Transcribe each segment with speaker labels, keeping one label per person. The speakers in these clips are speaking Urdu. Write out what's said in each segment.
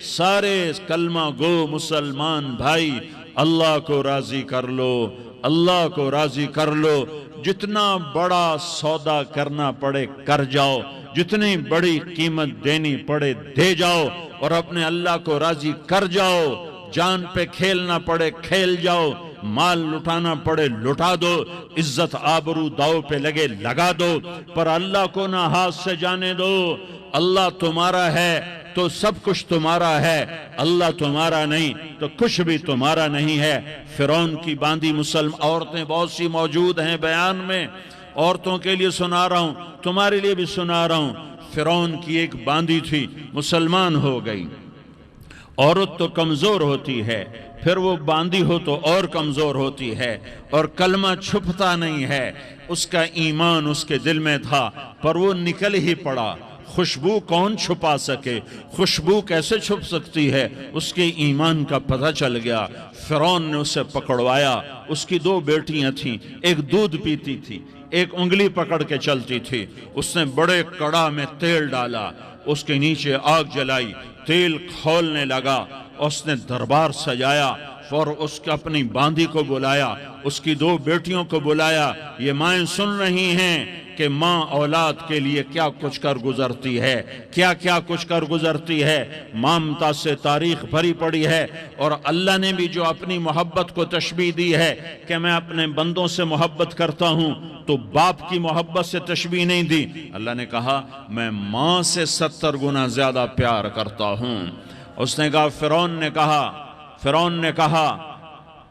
Speaker 1: سارے کلمہ گو مسلمان بھائی اللہ کو راضی کر لو، اللہ کو راضی کر لو، جتنا بڑا سودا کرنا پڑے کر جاؤ، جتنی بڑی قیمت دینی پڑے دے جاؤ، اور اپنے اللہ کو راضی کر جاؤ، جان پہ کھیلنا پڑے کھیل جاؤ، مال لٹانا پڑے لٹا دو، عزت آبرو داؤ پہ لگے لگا دو، پر اللہ کو نہ ہاتھ سے جانے دو۔ اللہ تمہارا ہے تو سب کچھ تمہارا ہے، اللہ تمہارا نہیں تو کچھ بھی تمہارا نہیں ہے۔ فرعون کی باندھی مسلم عورتیں بہت سی موجود ہیں بیان میں، عورتوں کے لیے سنا رہا ہوں، تمہارے لیے بھی سنا رہا ہوں۔ فرعون کی ایک باندھی تھی، مسلمان ہو گئی۔ عورت تو کمزور ہوتی ہے، پھر وہ باندھی ہو تو اور کمزور ہوتی ہے، اور کلمہ چھپتا نہیں ہے۔ اس کا ایمان اس کے دل میں تھا، پر وہ نکل ہی پڑا۔ خوشبو کون چھپا سکے؟ خوشبو کیسے چھپ سکتی ہے؟ اس کے ایمان کا پتہ چل گیا۔ فرعون نے اسے پکڑوایا۔ اس کی 2 بیٹیاں تھیں، ایک دودھ پیتی تھی، ایک انگلی پکڑ کے چلتی تھی۔ اس نے بڑے کڑا میں تیل ڈالا، اس کے نیچے آگ جلائی، تیل کھولنے لگا، اس نے دربار سجایا، اور اس کے اپنی باندھی کو بلایا، اس کی 2 بیٹیوں کو بلایا۔ یہ مائیں سن رہی ہیں کہ ماں اولاد کے لیے کیا کچھ کر گزرتی ہے، کیا کچھ کر گزرتی ہے۔ مامتا سے تاریخ بھری پڑی ہے، اور اللہ نے بھی جو اپنی محبت کو تشبیہ دی ہے کہ میں اپنے بندوں سے محبت کرتا ہوں، تو باپ کی محبت سے تشبیہ نہیں دی۔ اللہ نے کہا میں ماں سے 70 گنا زیادہ پیار کرتا ہوں۔ اس نے کہا فرعون نے کہا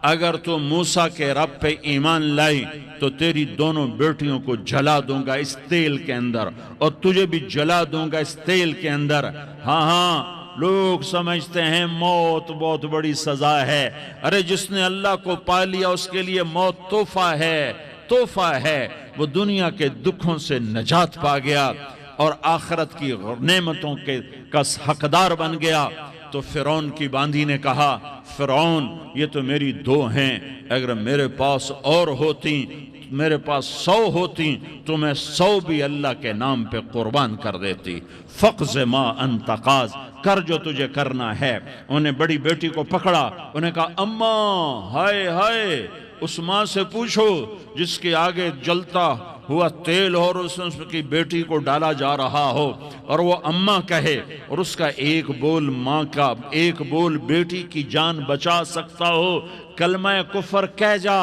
Speaker 1: اگر تو موسیٰ کے رب پہ ایمان لائی تو تیری دونوں بیٹیوں کو جلا دوں گا اس تیل کے اندر، اور تجھے بھی جلا دوں گا اس تیل کے اندر۔ ہاں لوگ سمجھتے ہیں موت بہت بڑی سزا ہے۔ ارے جس نے اللہ کو پا لیا اس کے لیے موت تحفہ ہے۔ وہ دنیا کے دکھوں سے نجات پا گیا اور آخرت کی نعمتوں کا حقدار بن گیا۔ تو فرعون کی باندھی نے کہا فرعون یہ تو میری 2 ہیں، اگر میرے پاس اور ہوتی، میرے پاس 100 ہوتی تو میں 100 بھی اللہ کے نام پہ قربان کر دیتی۔ فقض ما انت قاض، کر جو تجھے کرنا ہے۔ انہیں بڑی بیٹی کو پکڑا، انہیں کہا اماں ہائے اس ماں سے پوچھو جس کے آگے جلتا ہوا تیل اور اس کی بیٹی کو ڈالا جا رہا ہو، اور وہ اماں کہے، اور اس کا ایک بول ماں کا، ایک بول بیٹی کی جان بچا سکتا ہو۔ کلمہ کفر کہہ جا،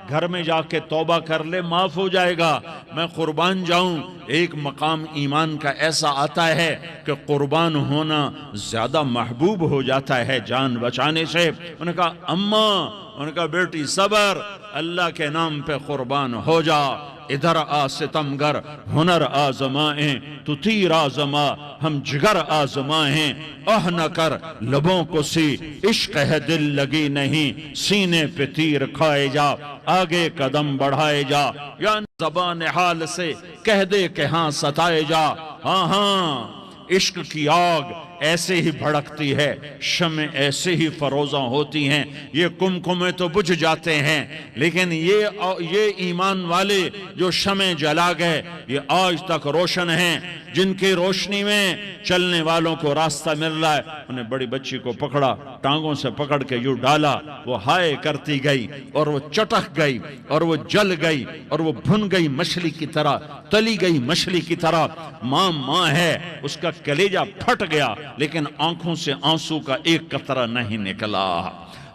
Speaker 1: گھر میں جا کے توبہ کر لے، معاف ہو جائے گا۔ میں قربان جاؤں۔ ایک مقام ایمان کا ایسا آتا ہے کہ قربان ہونا زیادہ محبوب ہو جاتا ہے جان بچانے سے۔ انہوں نے کہا اماں، انہوں نے کہا بیٹی صبر، اللہ کے نام پہ قربان ہو جا۔ ادھر آ ستمگر ہنر آزمائیں، تو تیر آزما ہم جگر آزمائیں۔ اہ نہ کر لبوں کو سی عشق ہے دل لگی نہیں، سینے پہ تیر کھائے جا، آگے قدم بڑھائے جا، یا زبان حال سے کہہ دے کہ ہاں ستائے جا۔ ہاں عشق کی آگ ایسے ہی بھڑکتی ہے، شمع ایسے ہی فروزاں ہوتی ہیں، یہ کمکمے تو بجھ جاتے ہیں، لیکن یہ ایمان والے جو شمع جلا گئے یہ آج تک روشن ہیں، جن کی روشنی میں چلنے والوں کو راستہ مل رہا ہے۔ انہیں بڑی بچی کو پکڑا، ٹانگوں سے پکڑ کے یوں ڈالا، وہ ہائے کرتی گئی اور وہ چٹک گئی اور وہ جل گئی اور وہ بھن گئی مچھلی کی طرح، تلی گئی مچھلی کی طرح۔ ماں ہے، اس کا کلیجہ پھٹ گیا، لیکن آنکھوں سے آنسو کا ایک قطرہ نہیں نکلا۔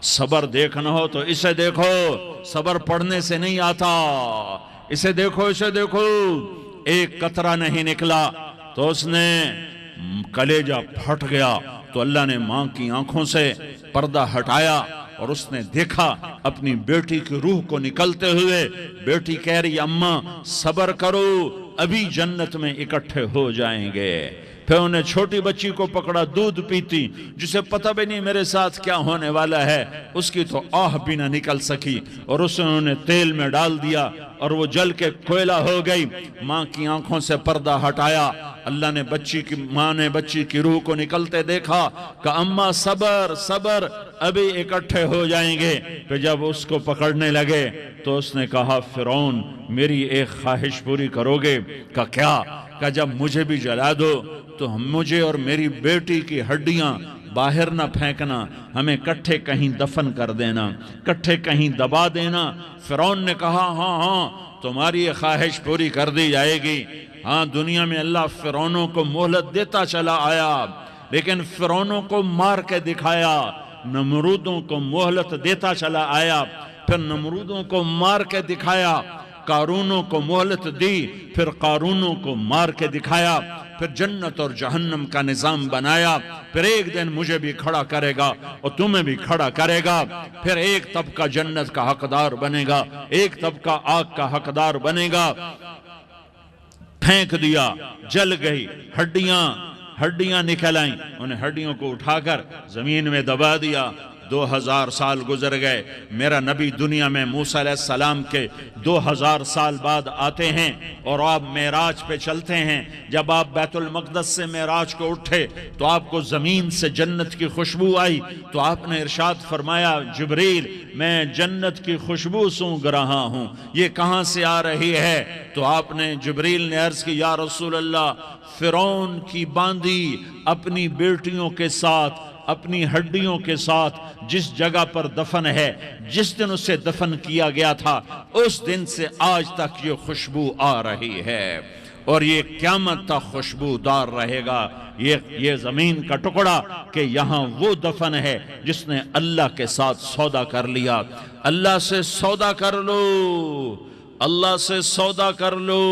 Speaker 1: صبر دیکھنا ہو تو اسے دیکھو، صبر پڑھنے سے نہیں آتا، اسے دیکھو ایک قطرہ نہیں نکلا تو اس نے کلیجہ پھٹ گیا۔ تو اللہ نے ماں کی آنکھوں سے پردہ ہٹایا اور اس نے دیکھا اپنی بیٹی کی روح کو نکلتے ہوئے۔ بیٹی کہہ رہی اماں صبر کرو، ابھی جنت میں اکٹھے ہو جائیں گے۔ پھر انہیں چھوٹی بچی کو پکڑا، دودھ پیتی، جسے پتہ بھی نہیں میرے ساتھ کیا ہونے والا ہے، اس کی تو آہ بھی نہ نکل سکی، اور اسے انہوں نے تیل میں ڈال دیا اور وہ جل کے کوئلہ ہو گئی۔ ماں کی آنکھوں سے پردہ ہٹایا، اللہ نے ماں نے بچی کی روح کو نکلتے دیکھا کہ اماں صبر ابھی اکٹھے ہو جائیں گے۔ پھر جب اس کو پکڑنے لگے تو اس نے کہا فرعون میری ایک خواہش پوری کرو گے؟ کہ کیا؟ کہ جب مجھے بھی جلا دو تو مجھے اور میری بیٹی کی ہڈیاں باہر نہ پھینکنا، ہمیں کٹھے کہیں دفن کر دینا، کٹھے کہیں دبا دینا۔ فرعون نے کہا ہاں ہاں تمہاری یہ خواہش پوری کر دی جائے گی۔ ہاں دنیا میں اللہ فرعونوں کو مہلت دیتا چلا آیا، لیکن فرعونوں کو مار کے دکھایا۔ نمرودوں کو مہلت دیتا چلا آیا، پھر نمرودوں کو مار کے دکھایا۔ قارونوں کو مہلت دی، پھر قارونوں کو مار کے دکھایا۔ پھر جنت اور جہنم کا نظام بنایا۔ پھر ایک دن مجھے بھی کھڑا کرے گا اور تمہیں بھی کھڑا کرے گا۔ پھر ایک طبقہ جنت کا حقدار بنے گا، ایک طبقہ آگ کا حقدار بنے گا۔ پھینک دیا، جل گئی، ہڈیاں نکل آئیں، انہیں ہڈیوں کو اٹھا کر زمین میں دبا دیا۔ 2000 سال گزر گئے، میرا نبی دنیا میں موسیٰ علیہ السلام کے 2000 سال بعد آتے ہیں اور آپ معراج پہ چلتے ہیں۔ جب آپ بیت المقدس سے معراج کو اٹھے تو آپ کو زمین سے جنت کی خوشبو آئی، تو آپ نے ارشاد فرمایا جبریل میں جنت کی خوشبو سونگھ رہا ہوں، یہ کہاں سے آ رہی ہے؟ تو آپ نے جبریل نے عرض کی یا رسول اللہ فرعون کی باندی اپنی بیٹیوں کے ساتھ، اپنی ہڈیوں کے ساتھ جس جگہ پر دفن ہے، جس دن اسے دفن کیا گیا تھا اس دن سے آج تک یہ خوشبو آ رہی ہے، اور یہ قیامت تک خوشبودار رہے گا۔ یہ زمین کا ٹکڑا کہ یہاں وہ دفن ہے جس نے اللہ کے ساتھ سودا کر لیا۔ اللہ سے سودا کر لو، اللہ سے سودا کر لو۔